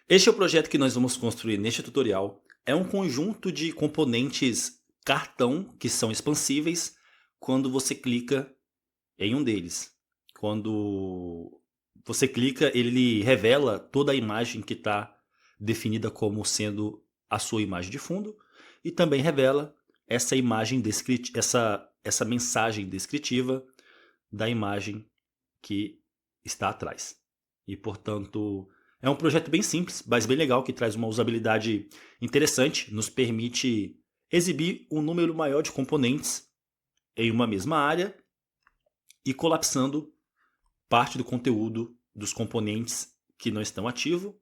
Este é o projeto que nós vamos construir neste tutorial. É um conjunto de componentes cartão que são expansíveis quando você clica em um deles. Quando você clica, ele revela toda a imagem que está definida como sendo a sua imagem de fundo e também revela essa imagem essa mensagem descritiva da imagem que está atrás. E, portanto, é um projeto bem simples, mas bem legal, que traz uma usabilidade interessante, nos permite exibir um número maior de componentes em uma mesma área e colapsando parte do conteúdo dos componentes que não estão ativos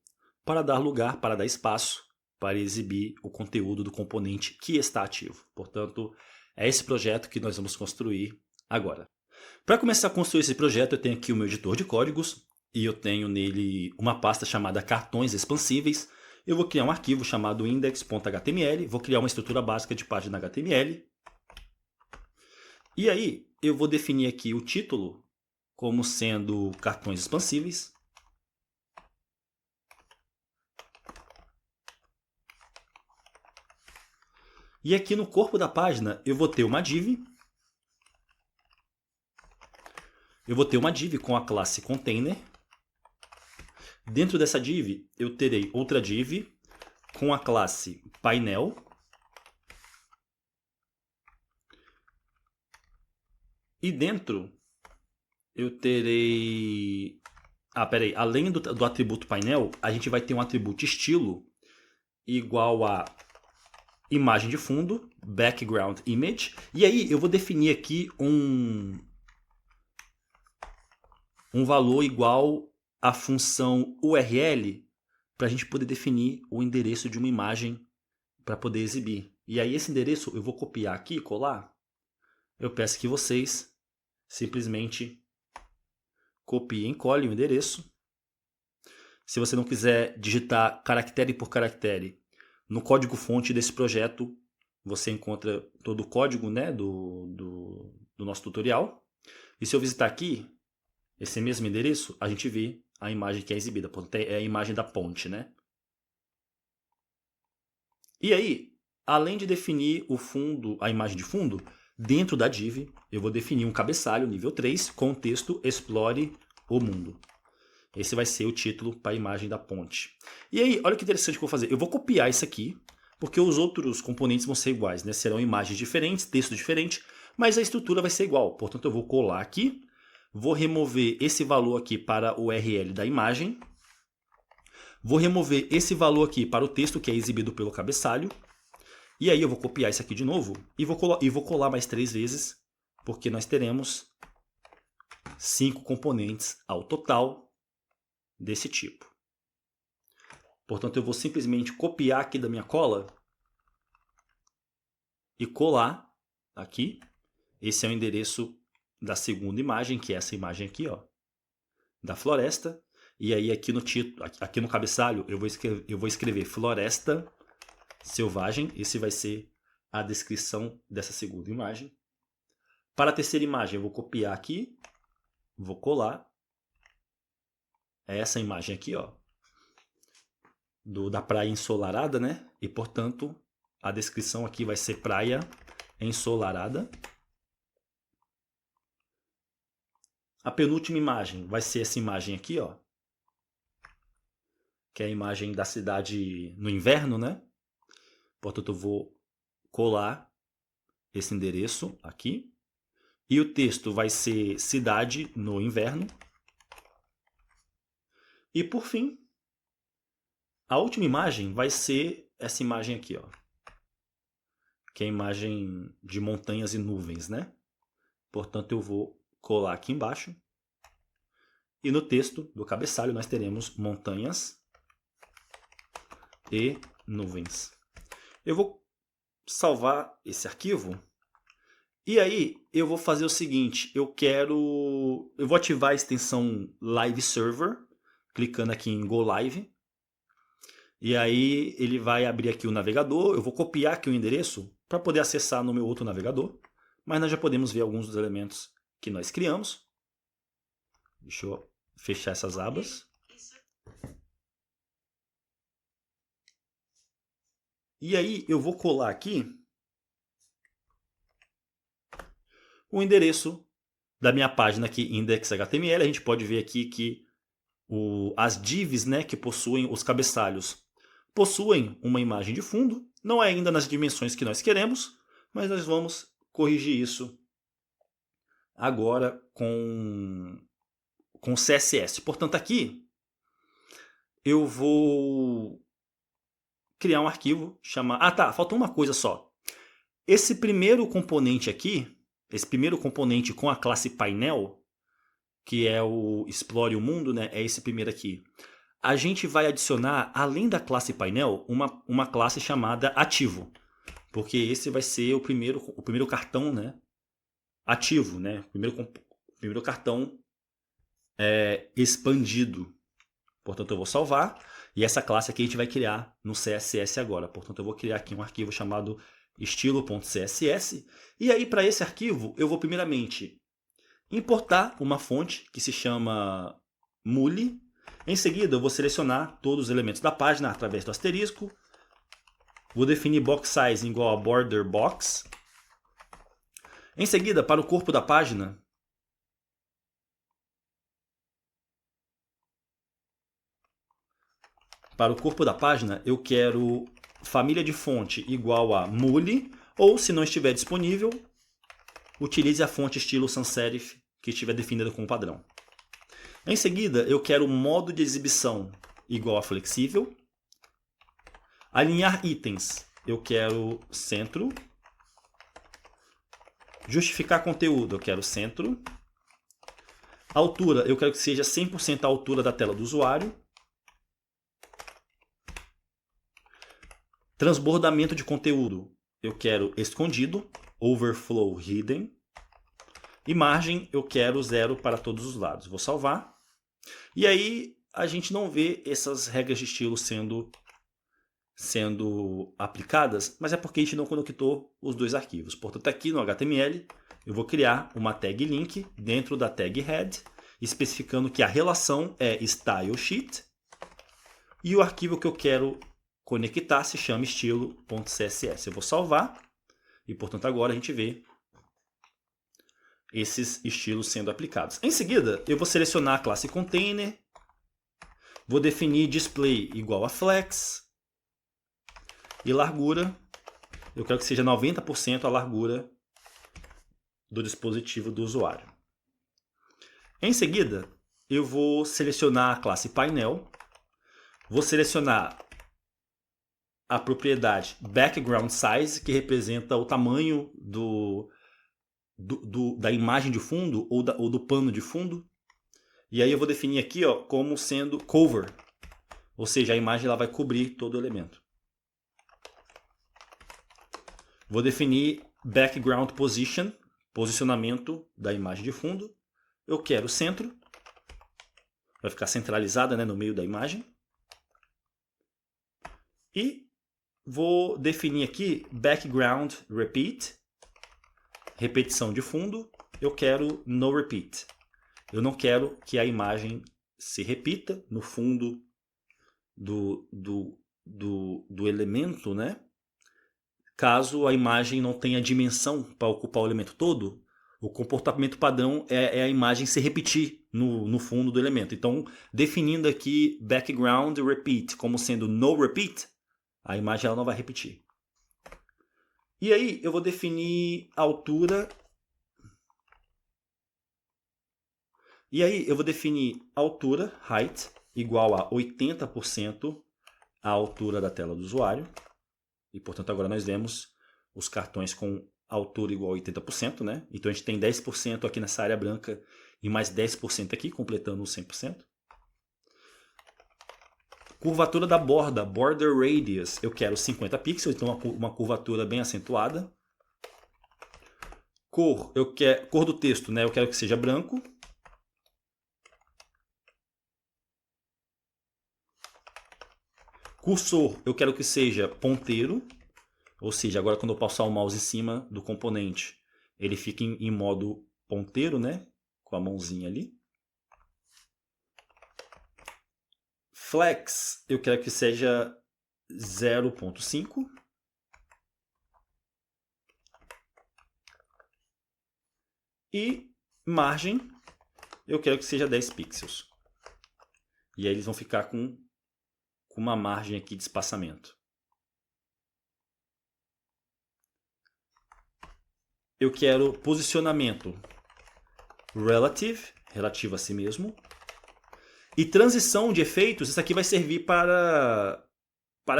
para dar lugar, para dar espaço para exibir o conteúdo do componente que está ativo. Portanto, é esse projeto que nós vamos construir agora. Para começar a construir esse projeto, eu tenho aqui o meu editor de códigos e eu tenho nele uma pasta chamada cartões expansíveis. Eu vou criar um arquivo chamado index.html, vou criar uma estrutura básica de página HTML. E aí eu vou definir aqui o título como sendo cartões expansíveis. E aqui no corpo da página eu vou ter uma div. Eu vou ter uma div com a classe container. Dentro dessa div eu terei outra div com a classe painel. E dentro eu terei... peraí. Além do atributo painel, a gente vai ter um atributo estilo igual a imagem de fundo, background image. E aí eu vou definir aqui um valor igual à função URL para a gente poder definir o endereço de uma imagem para poder exibir. E aí esse endereço eu vou copiar aqui e colar. Eu peço que vocês simplesmente copiem e colhem o endereço. Se você não quiser digitar caractere por caractere, no código-fonte desse projeto você encontra todo o código, né, do nosso tutorial. E se eu visitar aqui, esse mesmo endereço, a gente vê a imagem que é exibida. Portanto, é a imagem da ponte, né? E aí, além de definir o fundo, a imagem de fundo, dentro da div, eu vou definir um cabeçalho nível 3 com o texto Explore o mundo. Esse vai ser o título para a imagem da ponte. E aí, olha que interessante que eu vou fazer. Eu vou copiar isso aqui, porque os outros componentes vão ser iguais, né? Serão imagens diferentes, texto diferente, mas a estrutura vai ser igual. Portanto, eu vou colar aqui, vou remover esse valor aqui para o URL da imagem, vou remover esse valor aqui para o texto que é exibido pelo cabeçalho, e aí eu vou copiar isso aqui de novo e vou colar mais 3 vezes, porque nós teremos 5 componentes ao total desse tipo. Portanto, eu vou simplesmente copiar aqui da minha cola e colar aqui. Esse é o endereço da segunda imagem, que é essa imagem aqui, ó, da floresta. E aí aqui no título, aqui no cabeçalho, eu vou escrever floresta selvagem. Esse vai ser a descrição dessa segunda imagem. Para a terceira imagem, eu vou copiar aqui, vou colar. É essa imagem aqui, ó, da praia ensolarada, né? E, portanto, a descrição aqui vai ser praia ensolarada. A penúltima imagem vai ser essa imagem aqui, ó, que é a imagem da cidade no inverno, né? Portanto, eu vou colar esse endereço aqui. E o texto vai ser cidade no inverno. E, por fim, a última imagem vai ser essa imagem aqui, ó, que é a imagem de montanhas e nuvens, né? Portanto, eu vou colar aqui embaixo. E no texto do cabeçalho nós teremos montanhas e nuvens. Eu vou salvar esse arquivo. E aí eu vou fazer o seguinte, eu vou ativar a extensão Live Server, clicando aqui em Go Live. E aí ele vai abrir aqui o navegador, eu vou copiar aqui o endereço para poder acessar no meu outro navegador. Mas nós já podemos ver alguns dos elementos que nós criamos. Deixa eu fechar essas abas. E aí eu vou colar aqui o endereço da minha página aqui, index.html. A gente pode ver aqui que as divs, né, que possuem os cabeçalhos possuem uma imagem de fundo. Não é ainda nas dimensões que nós queremos, mas nós vamos corrigir isso agora com CSS. Portanto, aqui eu vou criar um arquivo chamado... Ah, tá, faltou uma coisa só. Esse primeiro componente aqui, esse primeiro componente com a classe painel, que é o Explore o Mundo, né? É esse primeiro aqui. A gente vai adicionar, além da classe painel, uma classe chamada ativo. Porque esse vai ser o primeiro cartão, né? Ativo, né? O primeiro cartão expandido. Portanto, eu vou salvar. E essa classe aqui a gente vai criar no CSS agora. Portanto, eu vou criar aqui um arquivo chamado estilo.css. E aí, para esse arquivo, eu vou primeiramente importar uma fonte que se chama Muli. Em seguida, eu vou selecionar todos os elementos da página através do asterisco. Vou definir box size igual a border box. Em seguida, para o corpo da página, eu quero família de fonte igual a Muli, ou se não estiver disponível, utilize a fonte estilo sans serif que estiver definida como padrão. Em seguida, eu quero modo de exibição igual a flexível. Alinhar itens, eu quero centro. Justificar conteúdo, eu quero centro. Altura, eu quero que seja 100% a altura da tela do usuário. Transbordamento de conteúdo, eu quero escondido. Overflow hidden. E margem, eu quero 0 para todos os lados. Vou salvar. E aí, a gente não vê essas regras de estilo sendo aplicadas, mas é porque a gente não conectou os dois arquivos. Portanto, aqui no HTML, eu vou criar uma tag link dentro da tag head, especificando que a relação é stylesheet e o arquivo que eu quero conectar se chama estilo.css. Eu vou salvar e, portanto, agora a gente vê esses estilos sendo aplicados. Em seguida, eu vou selecionar a classe container, vou definir display igual a flex e largura, eu quero que seja 90% a largura do dispositivo do usuário. Em seguida, eu vou selecionar a classe painel, vou selecionar a propriedade background size, que representa o tamanho da imagem de fundo ou do pano de fundo. E aí eu vou definir aqui como sendo cover, ou seja, a imagem ela vai cobrir todo o elemento. Vou definir background position, posicionamento da imagem de fundo. Eu quero centro, vai ficar centralizada, né, no meio da imagem. E vou definir aqui background repeat, repetição de fundo. Eu quero no repeat. Eu não quero que a imagem se repita no fundo do elemento, né? Caso a imagem não tenha dimensão para ocupar o elemento todo, o comportamento padrão é a imagem se repetir no fundo do elemento. Então, definindo aqui background repeat como sendo no repeat, a imagem ela não vai repetir. E aí eu vou definir altura. Height, igual a 80% a altura da tela do usuário. E, portanto, agora nós vemos os cartões com altura igual a 80%, né? Então, a gente tem 10% aqui nessa área branca e mais 10% aqui, completando os 100%. Curvatura da borda, border radius, eu quero 50 pixels, então uma curvatura bem acentuada. Cor do texto, né? Eu quero que seja branco. Cursor, eu quero que seja ponteiro, ou seja, agora quando eu passar o mouse em cima do componente, ele fica em modo ponteiro, né? Com a mãozinha ali. Flex, eu quero que seja 0.5. E margem, eu quero que seja 10 pixels. E aí eles vão ficar com uma margem aqui de espaçamento. Eu quero posicionamento relative, relativo a si mesmo. E transição de efeitos, isso aqui vai servir para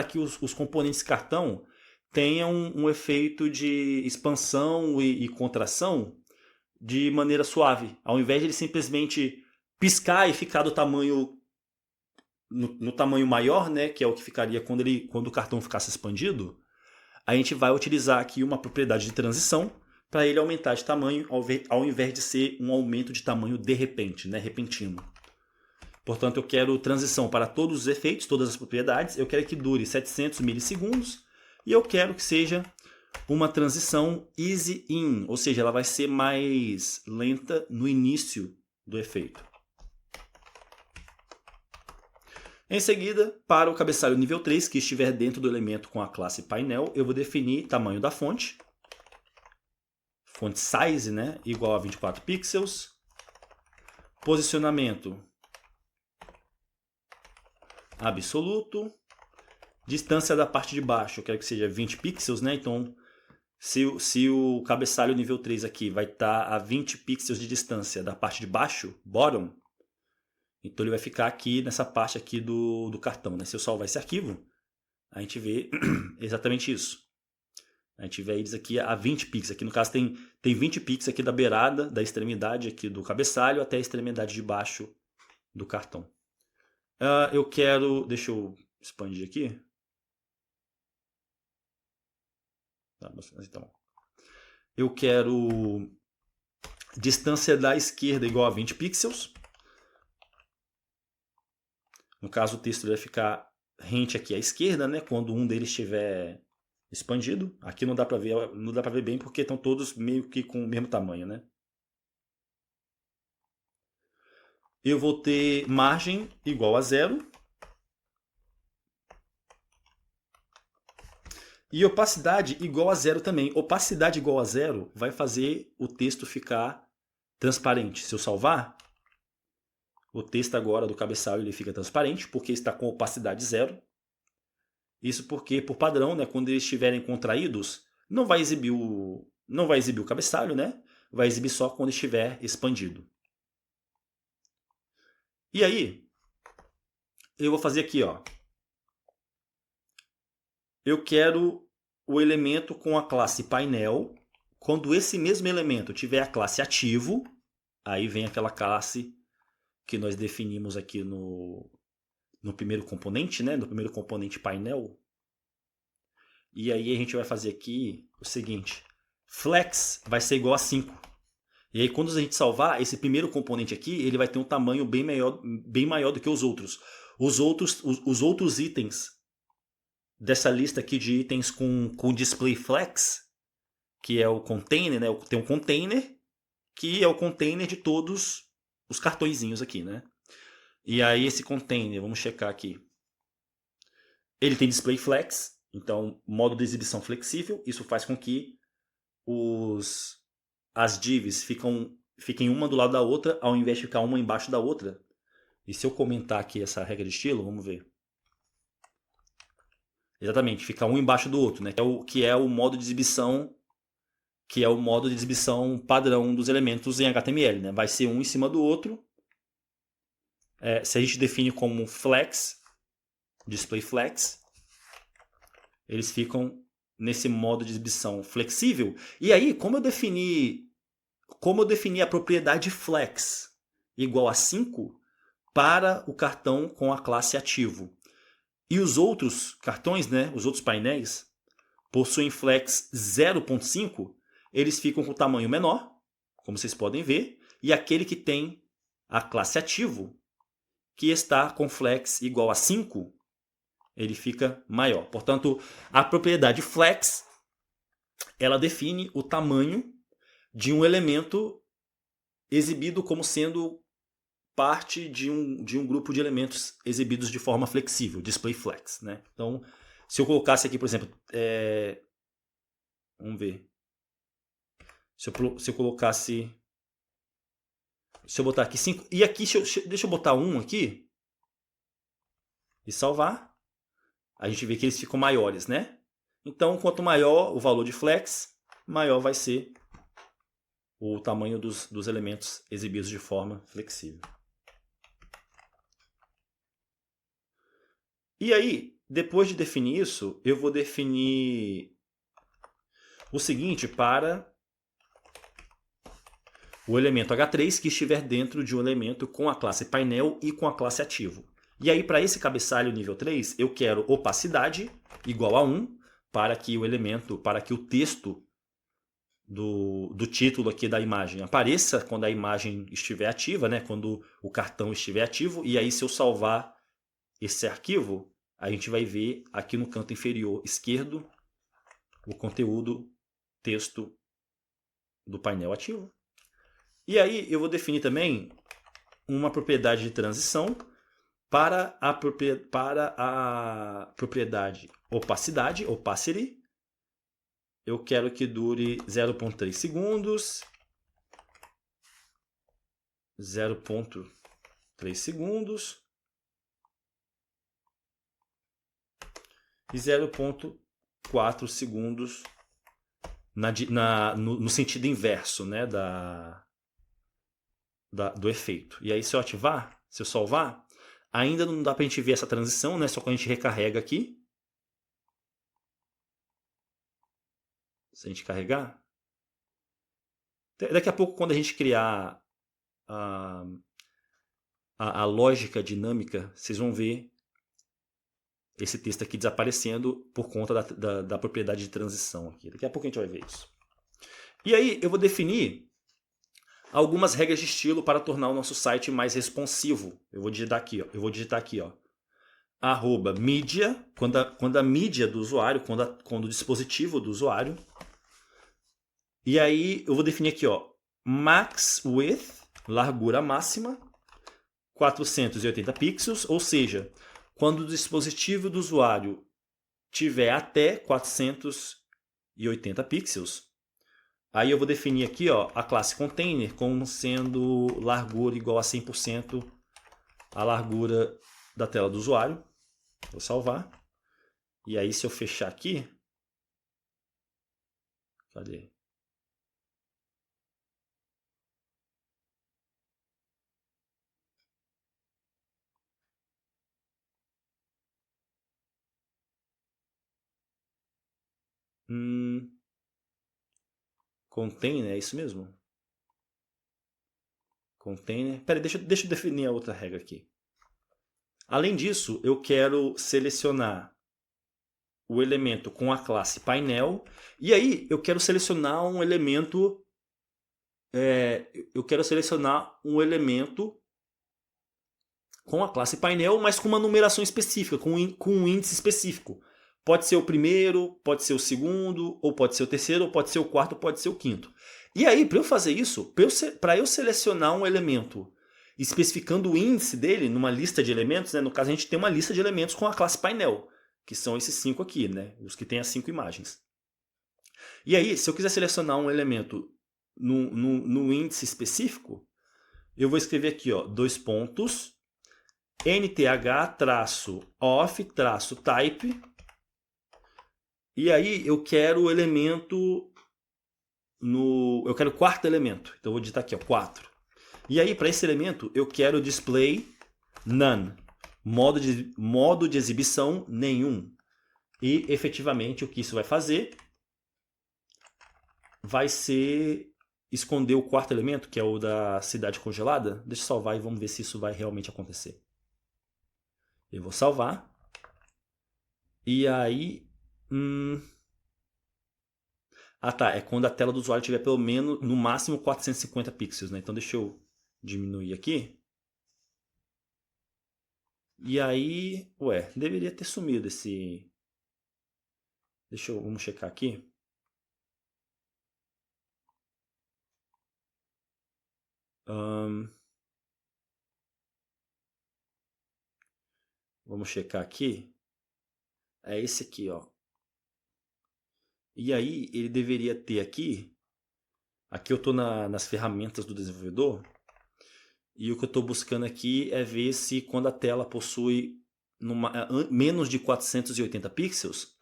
que os componentes cartão tenham um efeito de expansão e contração de maneira suave. Ao invés de ele simplesmente piscar e ficar do tamanho no tamanho maior, né, que é o que ficaria quando o cartão ficasse expandido, a gente vai utilizar aqui uma propriedade de transição para ele aumentar de tamanho ao invés de ser um aumento de tamanho de repente, né, repentino. Portanto, eu quero transição para todos os efeitos, todas as propriedades. Eu quero que dure 700 milissegundos e eu quero que seja uma transição easy in, ou seja, ela vai ser mais lenta no início do efeito. Em seguida, para o cabeçalho nível 3, que estiver dentro do elemento com a classe painel, eu vou definir tamanho da fonte. Font size, né, igual a 24 pixels. Posicionamento absoluto. Distância da parte de baixo, eu quero que seja 20 pixels, né? Então, se o cabeçalho nível 3 aqui vai estar a 20 pixels de distância da parte de baixo, bottom, então ele vai ficar aqui nessa parte aqui do cartão, né? Se eu salvar esse arquivo, a gente vê exatamente isso. A gente vê eles aqui a 20 pixels. Aqui no caso tem 20 pixels aqui da beirada, da extremidade aqui do cabeçalho até a extremidade de baixo do cartão. Eu quero... Deixa eu expandir aqui. Então, eu quero distância da esquerda igual a 20 pixels. No caso, o texto vai ficar rente aqui à esquerda, né? Quando um deles estiver expandido. Aqui não dá para ver bem porque estão todos meio que com o mesmo tamanho, né? Eu vou ter margem igual a 0. E opacidade igual a 0 também. Opacidade igual a 0 vai fazer o texto ficar transparente. Se eu salvar, o texto agora do cabeçalho ele fica transparente porque está com opacidade 0. Isso porque, por padrão, né, quando eles estiverem contraídos, não vai exibir o cabeçalho, né? Vai exibir só quando estiver expandido. E aí, eu vou fazer aqui, ó. Eu quero o elemento com a classe painel. Quando esse mesmo elemento tiver a classe ativo, aí vem aquela classe que nós definimos aqui no primeiro componente, né? No primeiro componente painel. E aí a gente vai fazer aqui o seguinte. Flex vai ser igual a 5. E aí quando a gente salvar, esse primeiro componente aqui, ele vai ter um tamanho bem maior do que os outros. Os outros itens dessa lista aqui de itens com display flex, que é o container, né? Tem um container, que é o container de todos os cartõezinhos aqui, né? E aí esse container, vamos checar aqui. Ele tem display flex, então modo de exibição flexível. Isso faz com que as divs fiquem uma do lado da outra, ao invés de ficar uma embaixo da outra. E se eu comentar aqui essa regra de estilo, vamos ver. Exatamente, fica um embaixo do outro, né? Que é o modo de exibição, padrão dos elementos em HTML, né? Vai ser um em cima do outro. Se a gente define como flex, display flex, eles ficam nesse modo de exibição flexível. E aí, como eu defini a propriedade flex igual a 5 para o cartão com a classe ativo. E os outros cartões, né, os outros painéis, possuem flex 0.5, eles ficam com tamanho menor, como vocês podem ver, e aquele que tem a classe ativo, que está com flex igual a 5, ele fica maior. Portanto, a propriedade flex, ela define o tamanho de um elemento exibido como sendo parte de um grupo de elementos exibidos de forma flexível, display flex, né? Então, se eu colocasse aqui, por exemplo, vamos ver. Se eu colocasse Se eu botar aqui 5, e aqui, deixa eu botar 1 aqui, e salvar, a gente vê que eles ficam maiores, né? Então, quanto maior o valor de flex, maior vai ser o tamanho dos elementos exibidos de forma flexível. E aí, depois de definir isso, eu vou definir o seguinte para o elemento H3 que estiver dentro de um elemento com a classe painel e com a classe ativo. E aí, para esse cabeçalho nível 3, eu quero opacidade igual a 1 para que o elemento, para que o texto do título aqui da imagem apareça quando a imagem estiver ativa, né? Quando o cartão estiver ativo. E aí, se eu salvar esse arquivo, a gente vai ver aqui no canto inferior esquerdo o conteúdo texto do painel ativo. E aí eu vou definir também uma propriedade de transição para a propriedade opacidade, opacity. Eu quero que dure 0,3 segundos, 0,3 segundos e 0,4 segundos no sentido inverso, né, do efeito. E aí se eu ativar, se eu salvar, ainda não dá para a gente ver essa transição, né, só quando a gente recarrega aqui. Se a gente carregar, daqui a pouco quando a gente criar a lógica dinâmica, vocês vão ver esse texto aqui desaparecendo por conta da propriedade de transição aqui. Daqui a pouco a gente vai ver isso. E aí eu vou definir algumas regras de estilo para tornar o nosso site mais responsivo. Eu vou digitar aqui, ó. @media, quando a mídia do usuário, quando o dispositivo do usuário. E aí eu vou definir aqui, ó, max width, largura máxima, 480 pixels, ou seja, quando o dispositivo do usuário tiver até 480 pixels, aí eu vou definir aqui, ó, a classe container como sendo largura igual a 100% a largura da tela do usuário. Vou salvar. E aí se eu fechar aqui, cadê? Container, é isso mesmo? Container. Peraí, deixa eu definir a outra regra aqui. Além disso, eu quero selecionar o elemento com a classe painel. E aí eu quero selecionar um elemento. Eu quero selecionar um elemento com a classe painel, mas com uma numeração específica, com um índice específico. Pode ser o primeiro, pode ser o segundo, ou pode ser o terceiro, ou pode ser o quarto, ou pode ser o quinto. E aí, para eu fazer isso, para eu selecionar um elemento especificando o índice dele numa lista de elementos, né? No caso a gente tem uma lista de elementos com a classe painel, que são esses 5 aqui, né? Os que têm as 5 imagens. E aí, se eu quiser selecionar um elemento no índice específico, eu vou escrever aqui, ó, 2 pontos, nth-off-type, e aí eu quero o elemento eu quero o quarto elemento. Então eu vou digitar aqui, ó, 4. E aí para esse elemento eu quero display none, modo de exibição nenhum. E efetivamente o que isso vai fazer vai ser esconder o quarto elemento, que é o da cidade congelada. Deixa eu salvar e vamos ver se isso vai realmente acontecer. Eu vou salvar. E aí... Ah, tá. É quando a tela do usuário tiver pelo menos, no máximo, 450 pixels, né? Então deixa eu diminuir aqui. E aí... Ué, deveria ter sumido esse... Vamos checar aqui. Vamos checar aqui. É esse aqui, ó. E aí ele deveria ter aqui... Aqui eu estou nas ferramentas do desenvolvedor. E o que eu estou buscando aqui é ver se quando a tela possui menos de 480 pixels,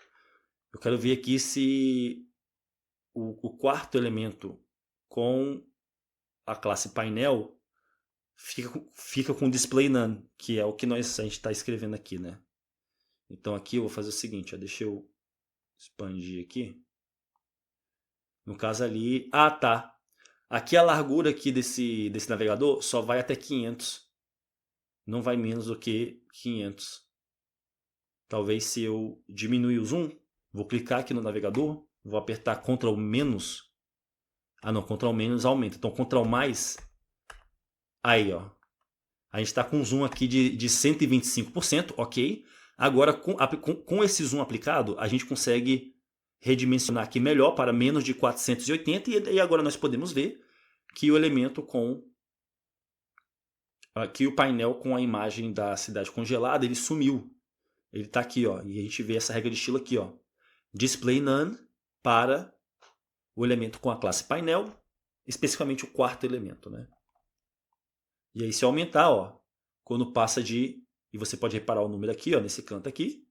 eu quero ver aqui se o quarto elemento com a classe painel fica com display none, que é o que a gente está escrevendo aqui, né? Então aqui eu vou fazer o seguinte, ó, deixa eu expandir aqui. No caso ali, tá. Aqui a largura aqui desse navegador só vai até 500. Não vai menos do que 500. Talvez se eu diminuir o zoom, vou clicar aqui no navegador, vou apertar Ctrl menos. Não, Ctrl menos aumenta. Então Ctrl mais, aí ó. A gente está com um zoom aqui de 125%, ok. Agora com esse zoom aplicado, a gente consegue redimensionar aqui melhor para menos de 480 e agora nós podemos ver que o elemento aqui o painel com a imagem da cidade congelada, ele sumiu. Ele está aqui, ó, e a gente vê essa regra de estilo aqui, ó. Display none para o elemento com a classe painel, especificamente o quarto elemento, né? E aí se eu aumentar, ó, quando passa de, e você pode reparar o número aqui, ó, nesse canto aqui,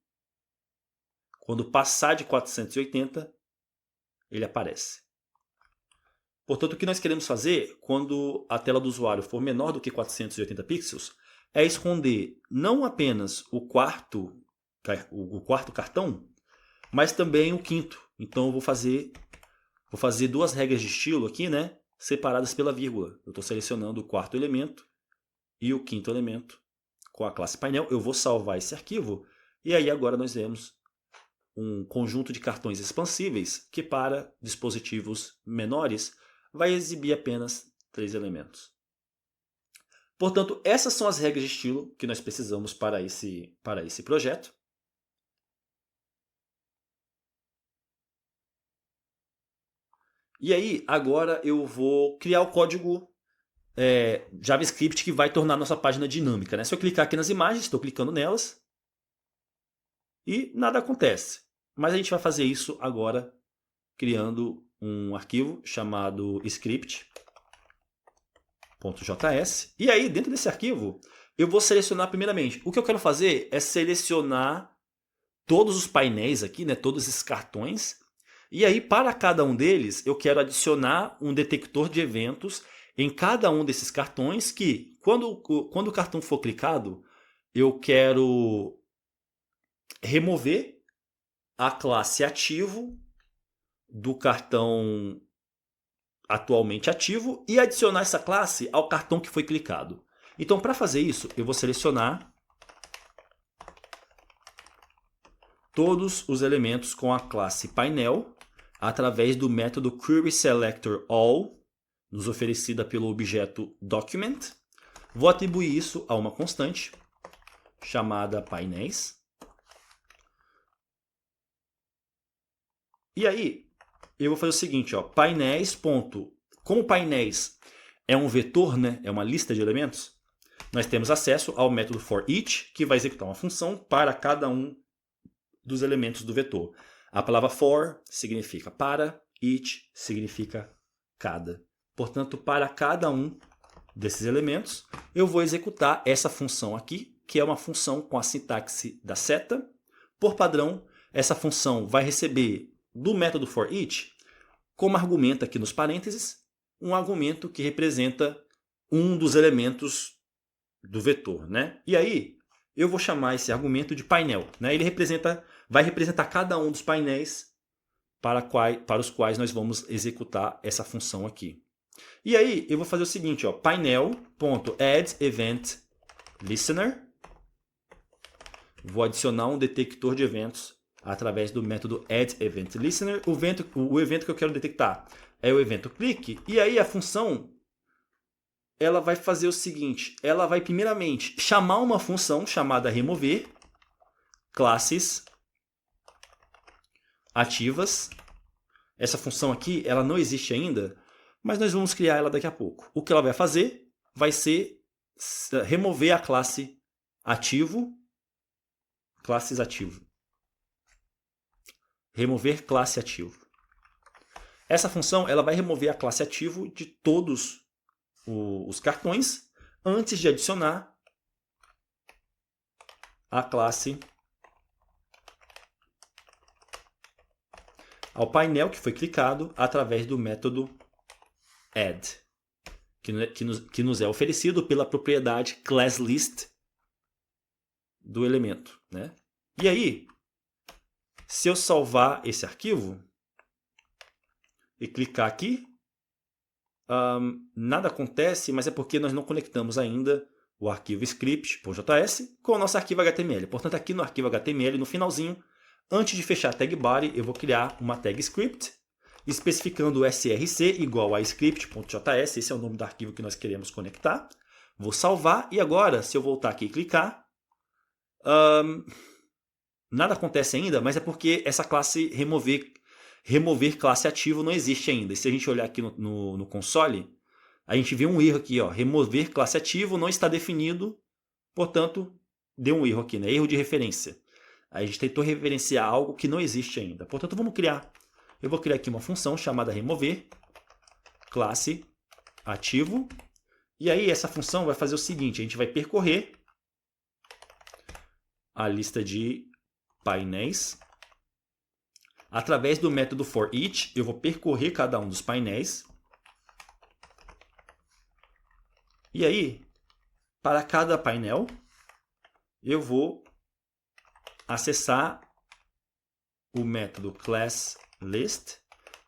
quando passar de 480, ele aparece. Portanto, o que nós queremos fazer quando a tela do usuário for menor do que 480 pixels é esconder não apenas o quarto cartão, mas também o quinto. Então eu vou fazer duas regras de estilo aqui, né, separadas pela vírgula. Eu estou selecionando o quarto elemento e o quinto elemento com a classe painel. Eu vou salvar esse arquivo e aí agora nós vemos um conjunto de cartões expansíveis que para dispositivos menores vai exibir apenas 3 elementos. Portanto, essas são as regras de estilo que nós precisamos para esse projeto. E aí, agora eu vou criar o código JavaScript que vai tornar a nossa página dinâmica, né? Se eu clicar aqui nas imagens, estou clicando nelas e nada acontece. Mas a gente vai fazer isso agora criando um arquivo chamado script.js. E aí, dentro desse arquivo, eu vou selecionar primeiramente. O que eu quero fazer é selecionar todos os painéis aqui, né, todos esses cartões. E aí, para cada um deles, eu quero adicionar um detector de eventos em cada um desses cartões que, quando o cartão for clicado, eu quero remover a classe ativo do cartão atualmente ativo e adicionar essa classe ao cartão que foi clicado. Então, para fazer isso, eu vou selecionar todos os elementos com a classe painel através do método querySelectorAll, nos oferecida pelo objeto document. Vou atribuir isso a uma constante chamada painéis. E aí, eu vou fazer o seguinte, ó, painéis. Como painéis é um vetor, né, é uma lista de elementos, nós temos acesso ao método forEach, que vai executar uma função para cada um dos elementos do vetor. A palavra for significa para, each significa cada. Portanto, para cada um desses elementos, eu vou executar essa função aqui, que é uma função com a sintaxe da seta. Por padrão, essa função vai receber do método forEach, como argumento aqui nos parênteses, um argumento que representa um dos elementos do vetor, né? E aí, eu vou chamar esse argumento de painel, né? Ele vai representar cada um dos painéis para os quais nós vamos executar essa função aqui. E aí, eu vou fazer o seguinte, ó, painel.addEventListener. Vou adicionar um detector de eventos através do método addEventListener. O evento que eu quero detectar é o evento click. E aí a função ela vai fazer o seguinte. Ela vai primeiramente chamar uma função chamada remover classes ativas. Essa função aqui ela não existe ainda, mas nós vamos criar ela daqui a pouco. O que ela vai fazer vai ser remover a classe ativo. Classes ativo. Remover classe ativo. Essa função ela vai remover a classe ativo de todos os cartões antes de adicionar a classe ao painel que foi clicado através do método add, que nos é oferecido pela propriedade classList do elemento, né? E aí, se eu salvar esse arquivo e clicar aqui, nada acontece, mas é porque nós não conectamos ainda o arquivo script.js com o nosso arquivo HTML. Portanto, aqui no arquivo HTML, no finalzinho, antes de fechar a tag body, eu vou criar uma tag script, especificando o src igual a script.js, esse é o nome do arquivo que nós queremos conectar. Vou salvar e agora, se eu voltar aqui e clicar, nada acontece ainda, mas é porque essa classe remover classe ativo não existe ainda. E se a gente olhar aqui no console, a gente vê um erro aqui, ó, remover classe ativo não está definido, portanto, deu um erro aqui, né? Erro de referência. A gente tentou referenciar algo que não existe ainda. Portanto, vamos criar. Eu vou criar aqui uma função chamada remover classe ativo. E aí essa função vai fazer o seguinte, a gente vai percorrer a lista de painéis. Através do método forEach, eu vou percorrer cada um dos painéis. E aí, para cada painel, eu vou acessar o método classList.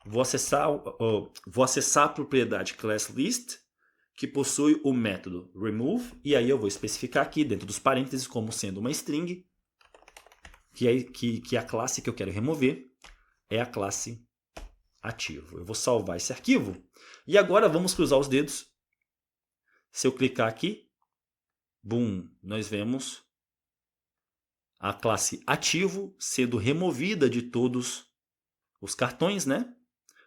Vou acessar a propriedade classList, que possui o método remove. E aí eu vou especificar aqui, dentro dos parênteses, como sendo uma string, que a classe que eu quero remover é a classe ativo. Eu vou salvar esse arquivo. E agora vamos cruzar os dedos. Se eu clicar aqui, boom, nós vemos a classe ativo sendo removida de todos os cartões, né?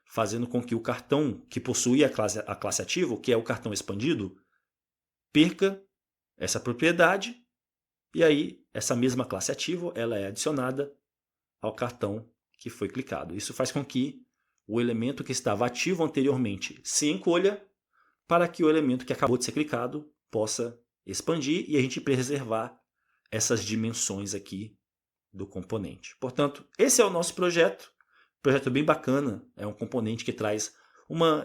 Fazendo com que o cartão que possui a classe ativo, que é o cartão expandido, perca essa propriedade. E aí, essa mesma classe ativo ela é adicionada ao cartão que foi clicado. Isso faz com que o elemento que estava ativo anteriormente se encolha para que o elemento que acabou de ser clicado possa expandir e a gente preservar essas dimensões aqui do componente. Portanto, esse é o nosso projeto. Projeto bem bacana. É um componente que traz um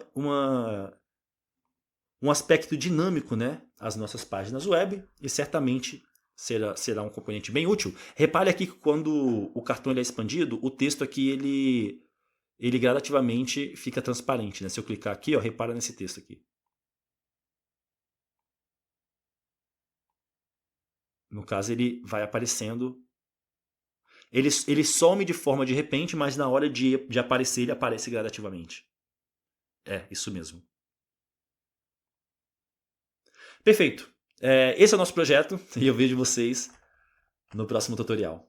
aspecto dinâmico, né, às nossas páginas web e certamente será um componente bem útil. Repare aqui que quando o cartão ele é expandido, o texto aqui ele gradativamente fica transparente, né? Se eu clicar aqui, ó, repara nesse texto aqui. No caso, ele vai aparecendo. Ele some de forma de repente, mas na hora de aparecer, ele aparece gradativamente. É, isso mesmo. Perfeito. Esse é o nosso projeto e eu vejo vocês no próximo tutorial.